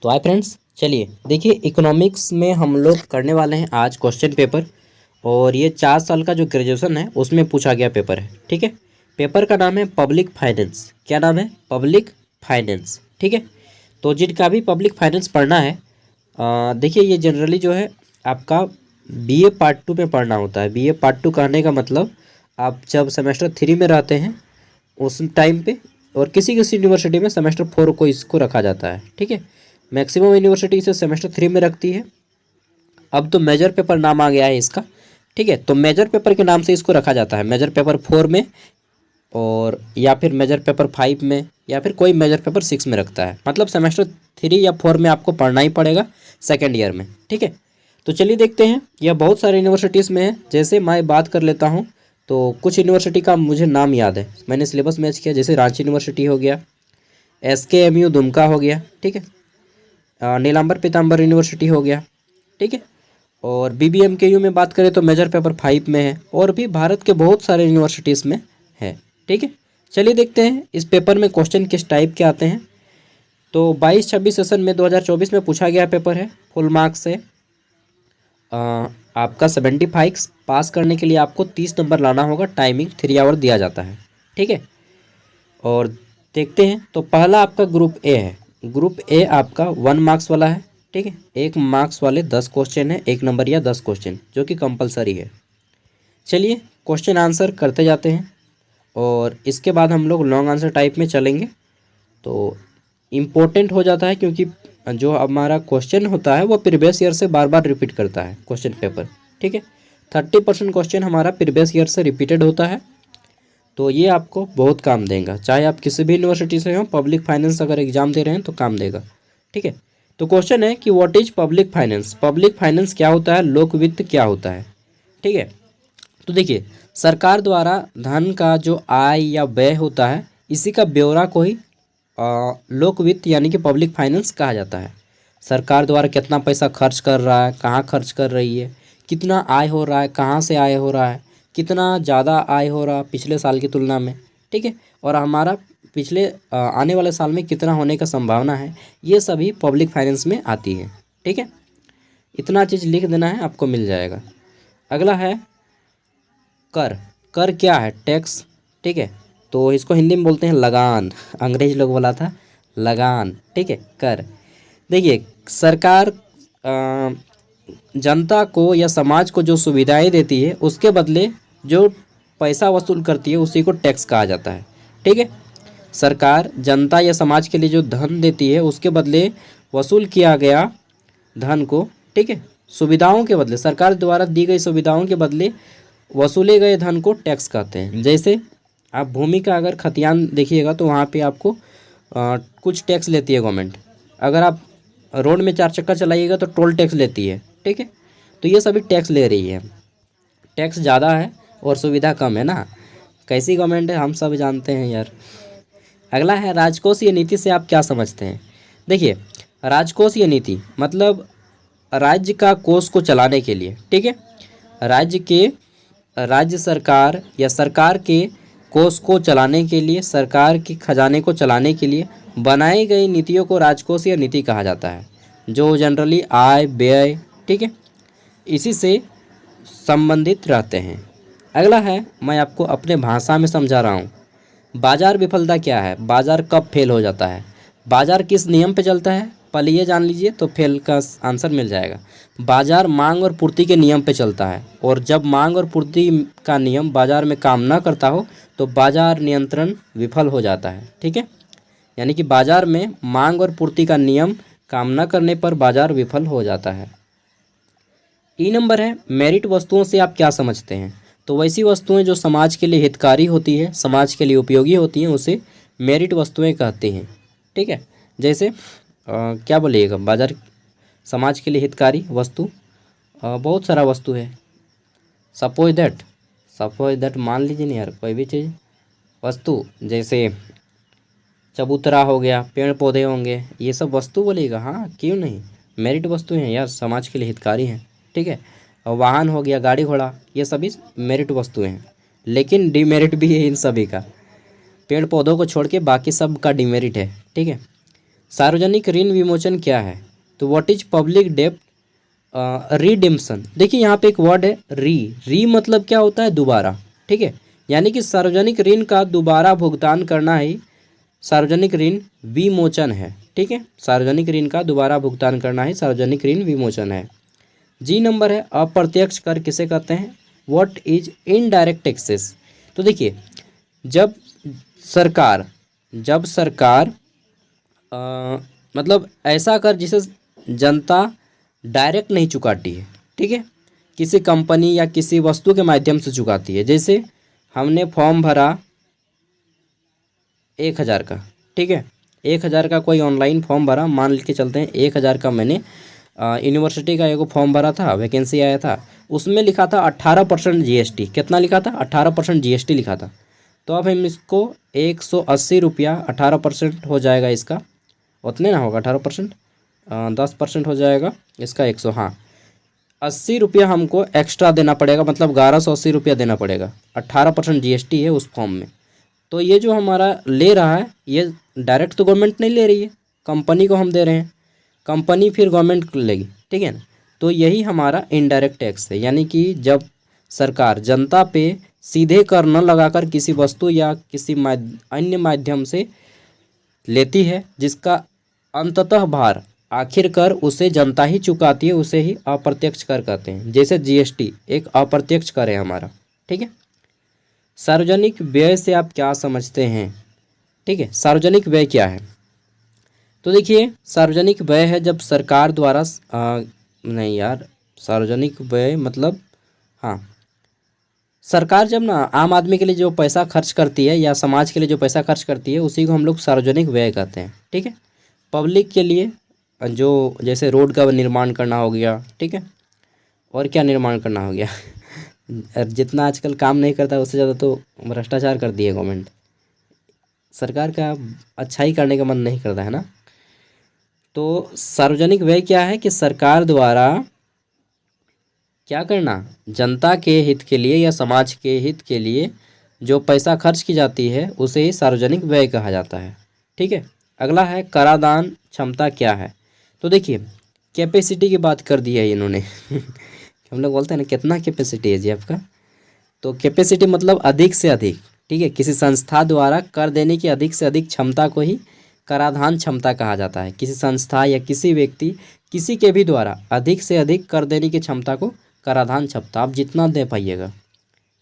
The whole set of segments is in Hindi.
तो हाय फ्रेंड्स, चलिए देखिए इकोनॉमिक्स में हम लोग करने वाले हैं आज क्वेश्चन पेपर। और ये 4 साल का जो ग्रेजुएशन है उसमें पूछा गया पेपर है। ठीक है, पेपर का नाम है पब्लिक फाइनेंस। क्या नाम है? Public finance. ठीक है, तो जिनका भी पब्लिक फाइनेंस पढ़ना है, देखिए ये जनरली जो है आपका बीए पार्ट 2 में पढ़ना होता है। बीए पार्ट 2 कहने का मतलब आप जब सेमेस्टर 3 में रहते हैं उस टाइम पे, और किसी किसी यूनिवर्सिटी में सेमेस्टर 4 को इसको रखा जाता है। ठीक है, मैक्सिमम यूनिवर्सिटी इसे सेमेस्टर 3 में रखती है। अब तो मेजर पेपर नाम आ गया है इसका। ठीक है, तो मेजर पेपर के नाम से इसको रखा जाता है। मेजर पेपर 4 में, और या फिर मेजर पेपर 5 में, या फिर कोई मेजर पेपर 6 में रखता है। मतलब सेमेस्टर 3 या 4 में आपको पढ़ना ही पड़ेगा सेकेंड ईयर में। ठीक है, तो चलिए देखते हैं। यह बहुत सारे यूनिवर्सिटीज़ में है। जैसे मैं बात कर लेता हूँ तो कुछ यूनिवर्सिटी का मुझे नाम याद है, मैंने सिलेबस मैच किया। जैसे रांची यूनिवर्सिटी हो गया, SKMU दुमका हो गया। ठीक है, नीलांबर पीताम्बर यूनिवर्सिटी हो गया। ठीक है, और BBMKU में बात करें तो मेजर पेपर 5 में है, और भी भारत के बहुत सारे यूनिवर्सिटीज़ में है। ठीक है, चलिए देखते हैं इस पेपर में क्वेश्चन किस टाइप के आते हैं। तो 22-26 सेशन में 2024 में पूछा गया पेपर है। फुल मार्क्स से आपका 75। पास करने के लिए आपको 30 नंबर लाना होगा। टाइमिंग 3 आवर दिया जाता है। ठीक है, और देखते हैं। तो पहला आपका ग्रुप ए है। ग्रुप ए आपका 1 मार्क्स वाला है। ठीक है, 1 मार्क्स वाले 10 क्वेश्चन है, 1 नंबर या 10 क्वेश्चन, जो कि कंपलसरी है। चलिए क्वेश्चन आंसर करते जाते हैं, और इसके बाद हम लोग लॉन्ग आंसर टाइप में चलेंगे। तो इम्पोर्टेंट हो जाता है, क्योंकि जो हमारा क्वेश्चन होता है वो प्रीवियस ईयर से बार बार रिपीट करता है क्वेश्चन पेपर। ठीक है, 30% क्वेश्चन हमारा प्रीवियस ईयर से रिपीटेड होता है। तो ये आपको बहुत काम देगा, चाहे आप किसी भी यूनिवर्सिटी से हो। पब्लिक फाइनेंस अगर एग्जाम दे रहे हैं तो काम देगा। ठीक है, तो क्वेश्चन है कि what is public finance. Public finance क्या होता है, लोक वित्त क्या होता है। ठीक है, तो देखिए सरकार द्वारा धन का जो आय या व्यय होता है, इसी का ब्यौरा को ही लोक वित्त यानी कि पब्लिक फाइनेंस कहा जाता है। सरकार द्वारा कितना पैसा खर्च कर रहा है, कहाँ खर्च कर रही है, कितना आय हो रहा है, कहाँ से आय हो रहा है, कितना ज़्यादा आय हो रहा पिछले साल की तुलना में। ठीक है, और हमारा पिछले आने वाले साल में कितना होने का संभावना है, ये सभी पब्लिक फाइनेंस में आती है। ठीक है, इतना चीज़ लिख देना है, आपको मिल जाएगा। अगला है कर। कर क्या है? टैक्स। ठीक है, तो इसको हिंदी में बोलते हैं लगान। अंग्रेज लोग बोला था लगान। ठीक है, कर। देखिए सरकार जनता को या समाज को जो सुविधाएं देती है, उसके बदले जो पैसा वसूल करती है उसी को टैक्स कहा जाता है। ठीक है, सरकार जनता या समाज के लिए जो धन देती है, उसके बदले वसूल किया गया धन को, ठीक है, सुविधाओं के बदले, सरकार द्वारा दी गई सुविधाओं के बदले वसूले गए धन को टैक्स कहते हैं। जैसे आप भूमि का अगर खतियान देखिएगा तो वहाँ पे आपको कुछ टैक्स लेती है गवर्नमेंट। अगर आप रोड में 4 चक्का चलाइएगा तो टोल टैक्स लेती है। ठीक है, तो ये सभी टैक्स ले रही है। टैक्स ज़्यादा है और सुविधा कम है ना। कैसी गवर्नमेंट है हम सब जानते हैं यार। अगला है राजकोषीय नीति से आप क्या समझते हैं। देखिए राजकोषीय नीति मतलब राज्य का कोष को चलाने के लिए। ठीक है, राज्य सरकार या सरकार के कोष को चलाने के लिए, सरकार के खजाने को चलाने के लिए बनाई गई नीतियों को राजकोषीय नीति कहा जाता है, जो जनरली आय व्यय, ठीक है, इसी से संबंधित रहते हैं। अगला है, मैं आपको अपने भाषा में समझा रहा हूँ। बाजार विफलता क्या है? बाजार कब फेल हो जाता है? बाजार किस नियम पे चलता है? पहले ये जान लीजिए तो फेल का आंसर मिल जाएगा। बाजार मांग और पूर्ति के नियम पे चलता है, और जब मांग और पूर्ति का नियम बाजार में काम ना करता हो तो बाजार नियंत्रण विफल हो जाता है। ठीक है, यानी कि बाजार में मांग और पूर्ति का नियम काम न करने पर बाजार विफल हो जाता है। ई नंबर है, मेरिट वस्तुओं से आप क्या समझते हैं। तो वैसी वस्तुएं जो समाज के लिए हितकारी होती है, समाज के लिए उपयोगी होती हैं, उसे मेरिट वस्तुएं कहते हैं। ठीक है, जैसे क्या बोलिएगा, बाजार समाज के लिए हितकारी वस्तु बहुत सारा वस्तु है। सपोज दैट मान लीजिए ना यार, कोई भी चीज़ वस्तु, जैसे चबूतरा हो गया, पेड़ पौधे होंगे, ये सब वस्तु बोलिएगा। हाँ क्यों नहीं, मेरिट वस्तु हैं यार, समाज के लिए हितकारी हैं। ठीक है, और वाहन हो गया, गाड़ी घोड़ा, ये सभी मेरिट वस्तुएं हैं। लेकिन डिमेरिट भी है इन सभी का। पेड़ पौधों को छोड़ के बाकी सब का डिमेरिट है। ठीक है, सार्वजनिक ऋण विमोचन क्या है? तो व्हाट इज पब्लिक डेब्ट रिडिम्पशन। देखिए यहाँ पे एक वर्ड है री मतलब क्या होता है? दोबारा। ठीक है, यानी कि सार्वजनिक ऋण का दोबारा भुगतान करना ही सार्वजनिक ऋण विमोचन है। ठीक है, सार्वजनिक ऋण का दोबारा भुगतान करना ही सार्वजनिक ऋण विमोचन है। जी नंबर है अप्रत्यक्ष कर किसे कहते हैं? What is indirect taxes. तो देखिए जब सरकार मतलब ऐसा कर जिसे जनता डायरेक्ट नहीं चुकाती है। ठीक है, किसी कंपनी या किसी वस्तु के माध्यम से चुकाती है। जैसे हमने फॉर्म भरा 1,000 का। ठीक है, 1,000 का कोई ऑनलाइन फॉर्म भरा, मान के चलते हैं 1,000 का मैंने यूनिवर्सिटी का एगो फॉर्म भरा था, वैकेंसी आया था, उसमें लिखा था 18% GST। कितना लिखा था? 18% GST लिखा था। तो अब हम इसको 180 रुपया 18% हो जाएगा इसका, उतने ना होगा 18%, 10% हो जाएगा इसका 100। हाँ, 80 रुपया हमको एक्स्ट्रा देना पड़ेगा, मतलब 1180 रुपया देना पड़ेगा। 18% GST है उस फॉर्म में। तो ये जो हमारा ले रहा है ये डायरेक्ट तो गवर्नमेंट नहीं ले रही है, कंपनी को हम दे रहे हैं, कंपनी फिर गवर्नमेंट को लेगी। ठीक है ना, तो यही हमारा इनडायरेक्ट टैक्स है। यानी कि जब सरकार जनता पे सीधे कर न लगाकर किसी वस्तु या किसी अन्य माध्यम से लेती है, जिसका अंततः भार आखिर कर उसे जनता ही चुकाती है, उसे ही अप्रत्यक्ष कर कहते हैं। जैसे GST एक अप्रत्यक्ष कर है हमारा। ठीक है, सार्वजनिक व्यय से आप क्या समझते हैं? ठीक है, सार्वजनिक व्यय क्या है? तो देखिए सार्वजनिक व्यय है जब सरकार द्वारा नहीं यार, सार्वजनिक व्यय मतलब हाँ, सरकार जब ना आम आदमी के लिए जो पैसा खर्च करती है या समाज के लिए जो पैसा खर्च करती है उसी को हम लोग सार्वजनिक व्यय कहते हैं। ठीक है, पब्लिक के लिए जो जैसे रोड का निर्माण करना हो गया। ठीक है, और क्या निर्माण करना हो गया जितना आजकल काम नहीं करता उससे ज़्यादा तो भ्रष्टाचार कर दिए गवर्नमेंट, सरकार का अच्छाई करने का मन नहीं करता है ना। तो सार्वजनिक व्यय क्या है कि सरकार द्वारा क्या करना, जनता के हित के लिए या समाज के हित के लिए जो पैसा खर्च की जाती है उसे ही सार्वजनिक व्यय कहा जाता है। ठीक है, अगला है कराधान क्षमता क्या है? तो देखिए कैपेसिटी की बात कर दी है इन्होंने हम लोग बोलते हैं ना कितना कैपेसिटी है जी आपका, तो कैपेसिटी मतलब अधिक से अधिक। ठीक है, किसी संस्था द्वारा कर देने की अधिक से अधिक क्षमता को ही कराधान क्षमता कहा जाता है। किसी संस्था या किसी व्यक्ति किसी के भी द्वारा अधिक से अधिक कर देने की क्षमता को कराधान क्षमता, आप जितना दे पाइएगा।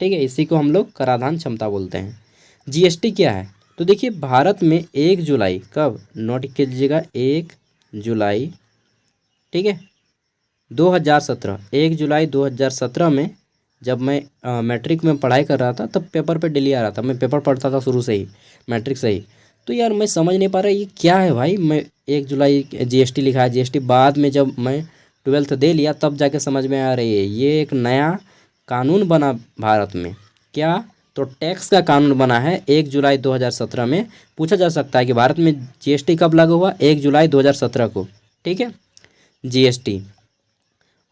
ठीक है, इसी को हम लोग कराधान क्षमता बोलते हैं। GST क्या है? तो देखिए भारत में 1 जुलाई, कब नोट कीजिएगा, 1 जुलाई, ठीक है 2017, 1 जुलाई 2017 में जब मैं मैट्रिक में पढ़ाई कर रहा था तब पेपर पे डेली आ रहा था, मैं पेपर पढ़ता था शुरू से ही मैट्रिक से ही। तो यार मैं समझ नहीं पा रहा ये क्या है भाई, मैं 1 जुलाई GST लिखा है, GST बाद में जब मैं 12th दे लिया तब जाके समझ में आ रही है ये एक नया कानून बना भारत में। क्या? तो टैक्स का कानून बना है 1 जुलाई 2017 में। पूछा जा सकता है कि भारत में GST कब लागू हुआ? 1 जुलाई 2017 को। ठीक है, GST,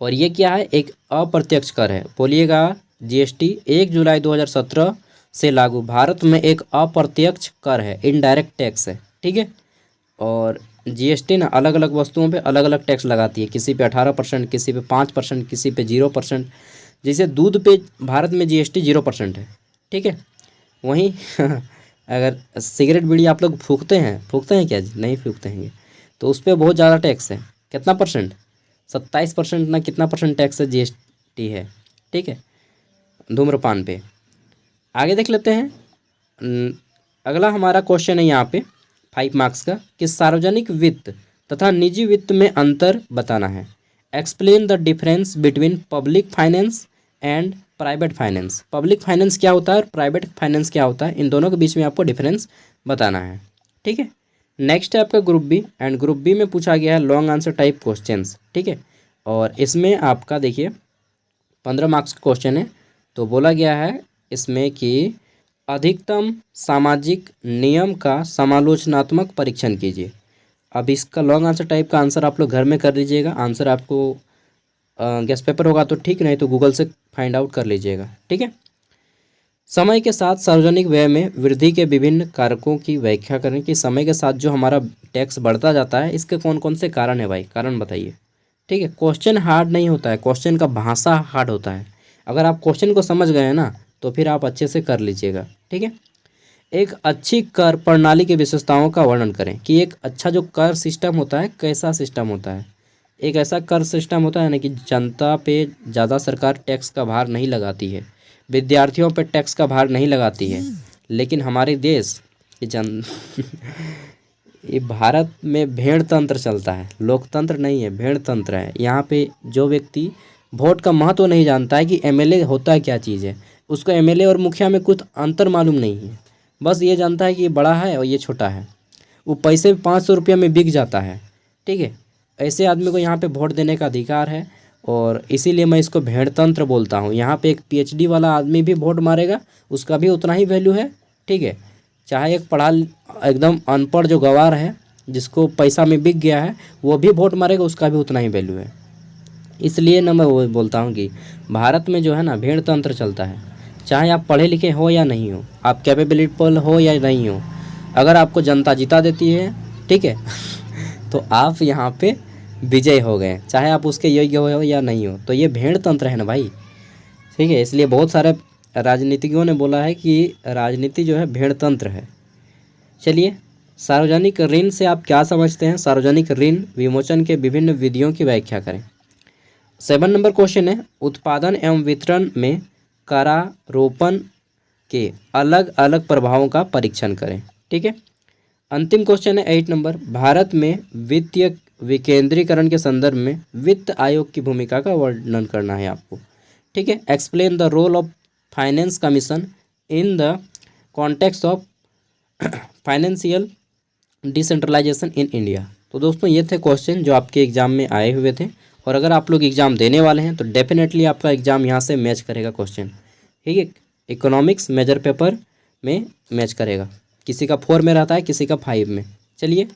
और ये क्या है? एक अप्रत्यक्ष कर है। बोलिएगा GST 1 जुलाई 2017 से लागू, भारत में एक अप्रत्यक्ष कर है, इनडायरेक्ट टैक्स है। ठीक है, और GST ना अलग अलग वस्तुओं पे अलग अलग टैक्स लगाती है, किसी पे 18%, किसी पे 5%, किसी पे 0%। जैसे दूध पे भारत में GST 0% है। ठीक है, वहीं अगर सिगरेट बीड़ी आप लोग फूकते हैं क्या? नहीं फूकते हैं, तो उस पर बहुत ज़्यादा टैक्स है। कितना परसेंट? 27% ना कितना परसेंट टैक्स है GST है। ठीक है, धूम्रपान पे। आगे देख लेते हैं। अगला हमारा क्वेश्चन है यहाँ पे 5 मार्क्स का कि सार्वजनिक वित्त तथा निजी वित्त में अंतर बताना है। Explain the difference between public finance and private finance. Public finance क्या होता है और प्राइवेट फाइनेंस क्या होता है, इन दोनों के बीच में आपको डिफरेंस बताना है। ठीक है, नेक्स्ट है आपका group B, and group B में पूछा गया है लॉन्ग आंसर टाइप क्वेश्चंस। ठीक है, और इसमें आपका देखिए 15 मार्क्स का क्वेश्चन है। तो बोला गया है इसमें कि अधिकतम सामाजिक नियम का समालोचनात्मक परीक्षण कीजिए। अब इसका लॉन्ग आंसर टाइप का आंसर आप लोग घर में कर लीजिएगा। आंसर आपको गेस्ट पेपर होगा तो ठीक, नहीं तो गूगल से फाइंड आउट कर लीजिएगा। ठीक है, समय के साथ सार्वजनिक व्यय में वृद्धि के विभिन्न कारकों की व्याख्या करें कि समय के साथ जो हमारा टैक्स बढ़ता जाता है इसके कौन कौन से कारण है भाई, कारण बताइए। ठीक है, क्वेश्चन हार्ड नहीं होता है, क्वेश्चन का भाषा हार्ड होता है। अगर आप क्वेश्चन को समझ गए ना तो फिर आप अच्छे से कर लीजिएगा। ठीक है, एक अच्छी कर प्रणाली की विशेषताओं का वर्णन करें कि एक अच्छा जो कर सिस्टम होता है कैसा सिस्टम होता है। एक ऐसा कर सिस्टम होता है ना कि जनता पे ज़्यादा सरकार टैक्स का भार नहीं लगाती है, विद्यार्थियों पे टैक्स का भार नहीं लगाती है। लेकिन हमारे देश ये ये भारत में भेड़ तंत्र चलता है, लोकतंत्र नहीं है, भेड़ तंत्र है। यहाँ पे जो व्यक्ति वोट का महत्व नहीं जानता है कि एमएलए होता है क्या चीज़ है, उसको एमएलए और मुखिया में कुछ अंतर मालूम नहीं है। बस ये जानता है कि ये बड़ा है और ये छोटा है, वो पैसे 500 रुपया में बिक जाता है। ठीक है, ऐसे आदमी को यहाँ पे वोट देने का अधिकार है और इसीलिए मैं इसको भेड़तंत्र बोलता हूँ। यहाँ पे एक पीएचडी वाला आदमी भी वोट मारेगा, उसका भी उतना ही वैल्यू है। ठीक है, चाहे एक पढ़ा एकदम अनपढ़ जो गंवार है जिसको पैसा में बिक गया है वो भी वोट मारेगा, उसका भी उतना ही वैल्यू है। इसलिए ना मैं वो बोलता हूँ कि भारत में जो है ना भेड़तंत्र चलता है। चाहे आप पढ़े लिखे हो या नहीं हो, आप कैपेबिलिटी हो या नहीं हो, अगर आपको जनता जिता देती है, ठीक है तो आप यहाँ पे विजय हो गए, चाहे आप उसके योग्य हो या नहीं हो। तो ये भेड़ तंत्र है ना भाई। ठीक है, इसलिए बहुत सारे राजनीतिज्ञों ने बोला है कि राजनीति जो है भेड़ तंत्र है। चलिए, सार्वजनिक ऋण से आप क्या समझते हैं? सार्वजनिक ऋण विमोचन के विभिन्न विधियों की व्याख्या करें। 7 नंबर क्वेश्चन है, उत्पादन एवं वितरण में करारोपण के अलग अलग प्रभावों का परीक्षण करें। ठीक है, अंतिम क्वेश्चन है 8 नंबर, भारत में वित्तीय विकेंद्रीकरण के संदर्भ में वित्त आयोग की भूमिका का वर्णन करना है आपको। ठीक है, explain the role of finance commission in the context of financial decentralisation in India. तो दोस्तों ये थे क्वेश्चन जो आपके एग्जाम में आए हुए थे, और अगर आप लोग एग्ज़ाम देने वाले हैं तो डेफिनेटली आपका एग्ज़ाम यहाँ से मैच करेगा क्वेश्चन। ठीक है, इकोनॉमिक्स मेजर पेपर में मैच करेगा, किसी का 4 में रहता है, किसी का 5 में। चलिए,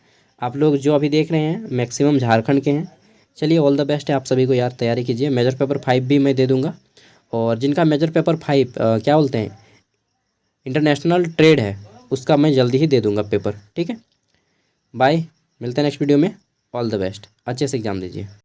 आप लोग जो अभी देख रहे हैं मैक्सिमम झारखंड के हैं। चलिए, ऑल द बेस्ट है आप सभी को यार, तैयारी कीजिए। मेजर पेपर 5 भी मैं दे दूंगा, और जिनका मेजर पेपर 5 क्या बोलते हैं इंटरनेशनल ट्रेड है, उसका मैं जल्दी ही दे दूंगा पेपर। ठीक है, बाय, मिलते हैं नेक्स्ट वीडियो में। ऑल द बेस्ट, अच्छे से एग्ज़ाम दीजिए।